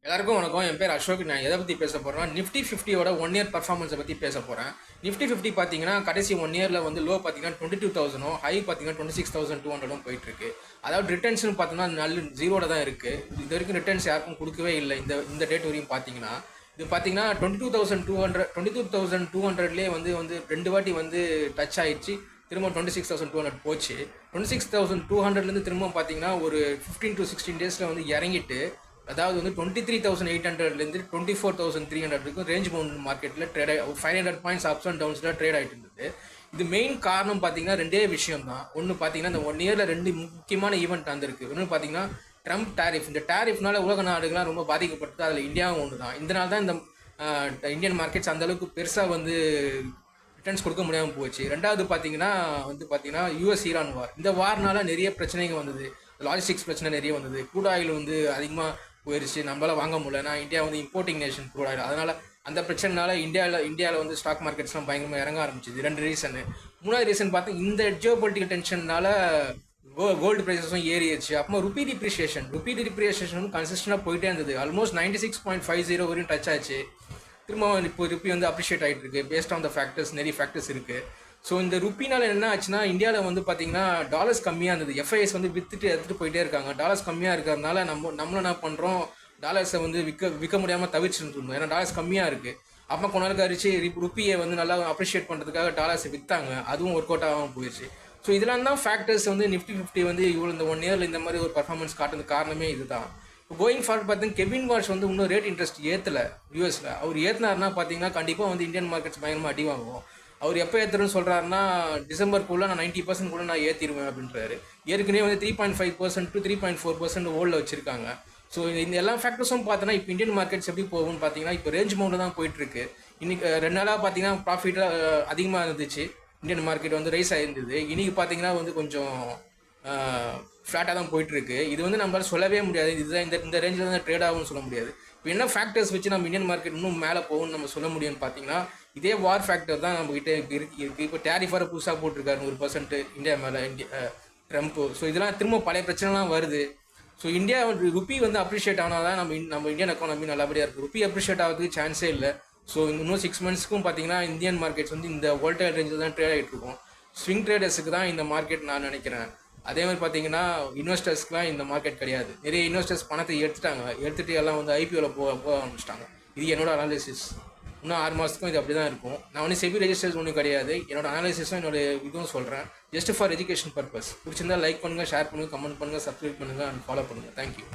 எல்லாருக்கும் வணக்கம். என் பேர் அசோக். நான் எதை பற்றி பேச போகிறேன்னா நிஃப்டி 50யோட 1 இயர் பர்ஃபார்மன்ஸை பற்றி பேச போகிறேன். நிஃப்டி 50 பார்த்தீங்கன்னா கடைசி 1 இயரில் வந்து லோ பார்த்தீங்கன்னா 22,000, ஹை பார்த்தீங்கன்னா 26,200 போயிட்டுருக்கு. அதாவது ரிட்டர்ன்ஸ்னு பார்த்தோம்னா நல்ல ஜீரோட தான் இருக்குது. இது வரைக்கும் ரிட்டர்ன்ஸ் யாருக்கும் கொடுக்கவே இல்லை. இந்த டேட் வரையும் பார்த்தீங்கன்னா இது பார்த்தீங்கன்னா 22,200லேயே வந்து 2 வாட்டி வந்து டச் ஆயிடுச்சு. திரும்ப 26,200 போச்சு. 26,200லேருந்து திரும்ப பார்த்தீங்கன்னா ஒரு 15 to 16 டேஸில் வந்து இறங்கிட்டு, அதாவது வந்து 23,800லேருந்து 24,300 இருக்கும் ரேஞ்ச் பவுண்ட் மார்க்கெட்டில் ட்ரேட் 500 பாயிண்ட்ஸ் அப்ஸ் அண்ட் டவுன்ஸில் ட்ரேட் ஆகிட்டு இருந்தது. இது மெயின் காரணம் பார்த்தீங்கன்னா 2 விஷயம் தான். ஒன்று பார்த்தீங்கன்னா இந்த 1 இயரில் 2 முக்கியமான ஈவெண்ட் வந்திருக்கு. ஒன்று பார்த்தீங்கன்னா ட்ரம்ப் டேரிஃப். இந்த டேரிஃப்னால உலக நாடுகள்லாம் ரொம்ப பாதிக்கப்பட்டது. அதில் இந்தியாவும் ஒன்று தான். இதனால தான் இந்த இந்தியன் மார்க்கெட்ஸ் அந்தளவுக்கு பெருசாக வந்து ரிட்டர்ன்ஸ் கொடுக்க முடியாமல் போச்சு. ரெண்டாவது பார்த்தீங்கன்னா யூஎஸ் ஈரான் வார். இந்த வார்னால நிறைய பிரச்சனைகள் வந்தது. லாஜிஸ்டிக்ஸ் பிரச்சனை நிறைய வந்தது. க்ரூட் ஆயில் வந்து அதிகமாக போயிடுச்சு. நம்மளால் வாங்க முடியல. நான் இந்தியா வந்து இம்போர்ட்டிங் நேஷன் க்ரூட் ஆயில். அதனால் அந்த பிரச்சனைனால இந்தியாவில் வந்து ஸ்டாக் மார்க்கெட்ஸ்லாம் பயங்கரமாக இறங்க ஆரம்பிச்சிது. 2 ரீசனு. 3வது ரீசன் பார்த்தா இந்த ஜியோ பொலிட்டிக்கல் டென்ஷன்னால கோல்டு ப்ரைஸஸும் ஏறிடுச்சு. அப்புறமா ருபி டிப்ரிசியேஷன் கன்சிஸ்டண்டாக போயிட்டே இருந்தது. ஆல்மோஸ்ட் 96.50 வரையும் டச் ஆச்சு. திரும்ப இப்போ ருப்பி வந்து அப்ரிஷியேட் ஆகிட்டு இருக்கு. பேஸ்ட் ஆன் த ஃபேக்டர்ஸ், நிறைய ஃபேக்டர்ஸ் இருக்குது. ஸோ இந்த ருப்பினால் என்ன ஆச்சுன்னா, இந்தியாவில் வந்து பார்த்தீங்கன்னா டாலர்ஸ் கம்மியாக இருந்தது. எஃப்ஐஎஸ் வந்து எடுத்துகிட்டு போயிட்டே இருக்காங்க. டாலர்ஸ் கம்மியாக இருக்கிறதுனால நம்மளும் என்ன பண்ணுறோம், டாலர்ஸை வந்து விற்க முடியாமல் தவிர்த்துட்டு இருந்தோம். ஏன்னா டாலர்ஸ் கம்மியாக இருக்குது. அப்போ கொஞ்ச நாள் கழிச்சு ருப்பியை வந்து நல்லா அப்ரிஷியேட் பண்ணுறதுக்காக டாலர்ஸை விற்றாங்க. அதுவும் ஒர்க் அவுட் ஆகாமல் போயிடுச்சு. ஸோ இதெல்லாம் தான் ஃபேக்டர்ஸ் வந்து நிஃப்டி 50 வந்து இவ்வளோ இந்த 1 இயரில் இந்த மாதிரி ஒரு பர்ஃபார்மன்ஸ் காட்டுறதுக்கு காரணமே இதுதான். இப்போ கோயிங் ஃபார்வர்ட் பார்த்தீங்கன்னா கெவின் வால்ஷ் வந்து இன்னும் ரேட் இன்ட்ரெஸ்ட் ஏற்றலை யூஎஸில். அவர் ஏற்றினார்னா பார்த்தீங்கன்னா கண்டிப்பாக வந்து இந்தியன் மார்க்கெட்ஸ் பயங்கரமாக அடி வாங்குவோம். அவர் எப்போ ஏற்றுறன்னு சொல்கிறாருன்னா, டிசம்பருக்குள்ளே நான் 90% கூட நான் ஏற்றிடுவேன் அப்படின்றாரு. ஏற்கனவே வந்து 3.5% to 3.4% ஓல்டில் வச்சுருக்காங்க. ஸோ இந்த எல்லா ஃபேக்டர்ஸும் பார்த்தோன்னா இப்போ இந்தியன் மார்க்கெட்ஸ் எப்படி போகும்னு பார்த்தீங்கன்னா இப்போ ரேஞ்ச் மவுண்டில் தான் போயிட்டுருக்கு. இன்றைக்கி 2 நாளாக பார்த்தீங்கன்னா ப்ராஃபிட்டாக அதிகமாக இருந்துச்சு. இந்தியன் மார்க்கெட் வந்து ரைஸ் ஆகிருந்தது. இன்றைக்கி பார்த்தீங்கன்னா வந்து கொஞ்சம் ஃப்ளாட்டாக தான் போயிட்டுருக்கு. இது வந்து நம்மளால் சொல்லவே முடியாது. இதுதான் இந்த ரேஞ்சில் தான் ட்ரேட் ஆகும்னு சொல்ல முடியாது. இப்போ என்ன ஃபேக்டர்ஸ் வச்சு நம்ம இந்தியன் மார்க்கெட் இன்னும் மேலே போகும்னு நம்ம சொல்ல முடியும்னு பார்த்தீங்கன்னா, இதே வார் ஃபேக்டர் தான் நம்மகிட்ட இருக்குது. இப்போ டேரிஃப் வர புதுசாக போட்டிருக்காரு 100% இந்தியா மேலே ட்ரம்ப்பு. ஸோ இதெல்லாம் திரும்ப பழைய பிரச்சனைலாம் வருது. ஸோ இந்தியா ருப்பி வந்து அப்ரிஷியேட் ஆனால் தான் நம்ம இந்தியன் எக்கானமி நல்லபடியாக இருக்குது. ருப்பி அப்ரிஷியேட் ஆகிறதுக்கு சான்ஸே இல்லை. ஸோ இன்னும் 6 monthsக்கும் பார்த்தீங்கன்னா இந்தியன் மார்க்கெட்ஸ் வந்து இந்த வோல்டைல் ரேஞ்சில் தான் ட்ரேட் ஆகிட்டு இருக்கும். ஸ்விங் ட்ரேடர்ஸுக்கு தான் இந்த மார்க்கெட் நான் நினைக்கிறேன். அதே மாதிரி பார்த்தீங்கன்னா இன்வெஸ்டர்ஸ்க்குலாம் இந்த மார்க்கெட் கிடையாது. நிறைய இன்வெஸ்டர்ஸ் பணத்தை எடுத்துட்டு எல்லாம் வந்து ஐபிஓவில் போக ஆரம்பிச்சிட்டாங்க. இது என்னோட அனாலிசிஸ். இன்னும் 6 மாதத்துக்கும் இது அப்படி தான் இருக்கும். நான் வந்து செபி ரெஜிஸ்டர்ஸ் ஒன்றும் கிடையாது. என்னோட அனாலிசிஸும் என்னோட இதுவும் சொல்கிறேன். Just for education purpose. பிடிச்சிருந்தா லைக் பண்ணுங்கள், ஷேர் பண்ணுங்கள், கமெண்ட் பண்ணுங்கள், சப்ஸ்கிரைப் பண்ணுங்கள் அண்ட் ஃபாலோ பண்ணுங்கள். தேங்க்யூ.